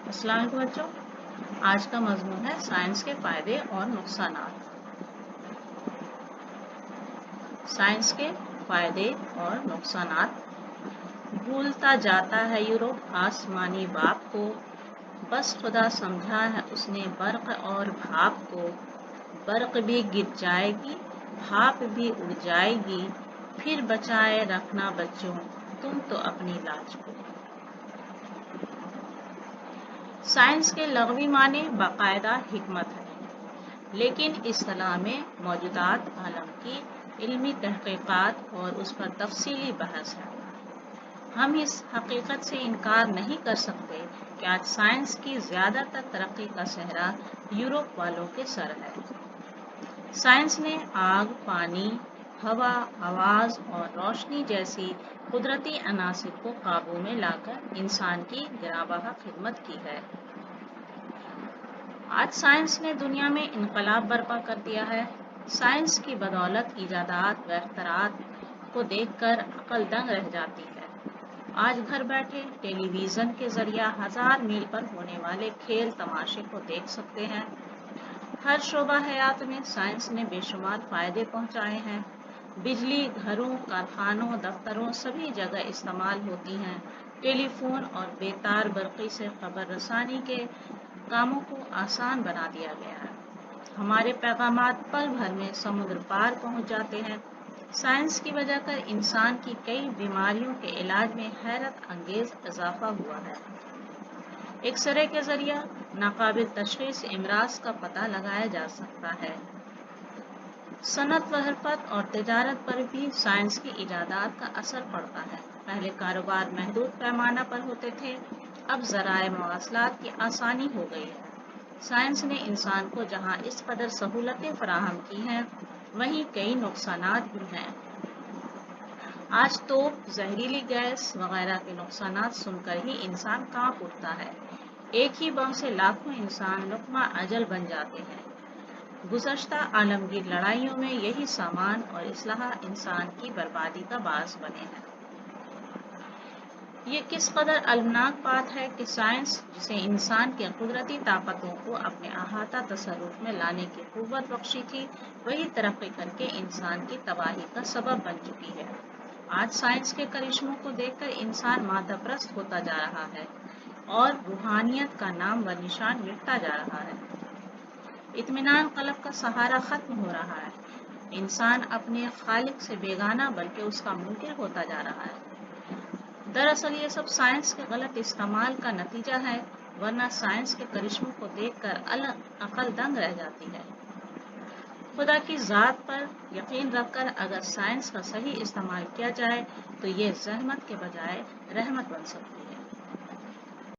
السلام علیکم بچوں، آج کا مضمون ہے سائنس کے فائدے اور نقصانات۔ سائنس کے فائدے اور نقصانات۔ بھولتا جاتا ہے یورپ آسمانی باپ کو، بس خدا سمجھا ہے اس نے برق اور بھاپ کو۔ برق بھی گر جائے گی، بھاپ بھی اڑ جائے گی، پھر بچائے رکھنا بچوں تم تو اپنی لاج کو۔ سائنس کے لغوی معنی باقاعدہ حکمت ہے، لیکن اصطلاح میں موجودات عالم کی علمی تحقیقات اور اس پر تفصیلی بحث ہے۔ ہم اس حقیقت سے انکار نہیں کر سکتے کہ آج سائنس کی زیادہ تر ترقی کا سہرا یورپ والوں کے سر ہے۔ سائنس نے آگ، پانی، ہوا، آواز اور روشنی جیسی قدرتی عناصر کو قابو میں لا کر انسان کی گرانبہا خدمت کی ہے۔ آج سائنس نے دنیا میں انقلاب برپا کر دیا ہے۔ سائنس کی بدولت ایجادات و اختراعات کو دیکھ کر عقل دنگ رہ جاتی ہے۔ آج گھر بیٹھے ٹیلی ویژن کے ذریعہ 1000 میل پر ہونے والے کھیل تماشے کو دیکھ سکتے ہیں۔ ہر شعبہ حیات میں سائنس نے بے شمار فائدے پہنچائے ہیں۔ بجلی گھروں، کارخانوں، دفتروں سبھی جگہ استعمال ہوتی ہے۔ ٹیلی فون اور بے تار برقی سے خبر رسانی کے کاموں کو آسان بنا دیا گیا ہے۔ ہمارے پیغامات پل بھر میں سمندر پار پہنچ جاتے ہیں۔ سائنس کی وجہ کر انسان کی کئی بیماریوں کے علاج میں حیرت انگیز اضافہ ہوا ہے۔ ایکس رے کے ذریعہ ناقابل تشخیص امراض کا پتہ لگایا جا سکتا ہے۔ صنعت و حرفت اور تجارت پر بھی سائنس کی ایجادات کا اثر پڑتا ہے۔ پہلے کاروبار محدود پیمانہ پر ہوتے تھے، اب ذرائع مواصلات کی آسانی ہو گئی ہے۔ سائنس نے انسان کو جہاں اس قدر سہولتیں فراہم کی ہیں، وہیں کئی نقصانات بھی ہیں۔ آج توپ، زہریلی گیس وغیرہ کے نقصانات سن کر ہی انسان کانپ اٹھتا ہے۔ ایک ہی بم سے لاکھوں انسان لقمہ اجل بن جاتے ہیں۔ گزشتہ عالمگیر لڑائیوں میں یہی سامان اور اسلحہ انسان کی بربادی کا باعث بنے ہیں۔ یہ کس قدر المناک بات ہے کہ سائنس، جسے انسان کے قدرتی طاقتوں کو اپنے احاطہ تصرف میں لانے کی قوت بخشی تھی، وہی ترقی کر کے انسان کی تباہی کا سبب بن چکی ہے۔ آج سائنس کے کرشموں کو دیکھ کر انسان مادہ پرست ہوتا جا رہا ہے اور روحانیت کا نام و نشان مٹتا جا رہا ہے۔ اطمینان قلب کا سہارا ختم ہو رہا ہے۔ انسان اپنے خالق سے بیگانہ بلکہ اس کا منکر ہوتا جا رہا ہے۔ دراصل یہ سب سائنس کے غلط استعمال کا نتیجہ ہے، ورنہ سائنس کے کرشموں کو دیکھ کر عقل دنگ رہ جاتی ہے۔ خدا کی ذات پر یقین رکھ کر اگر سائنس کا صحیح استعمال کیا جائے تو یہ زحمت کے بجائے رحمت بن سکتی ہے۔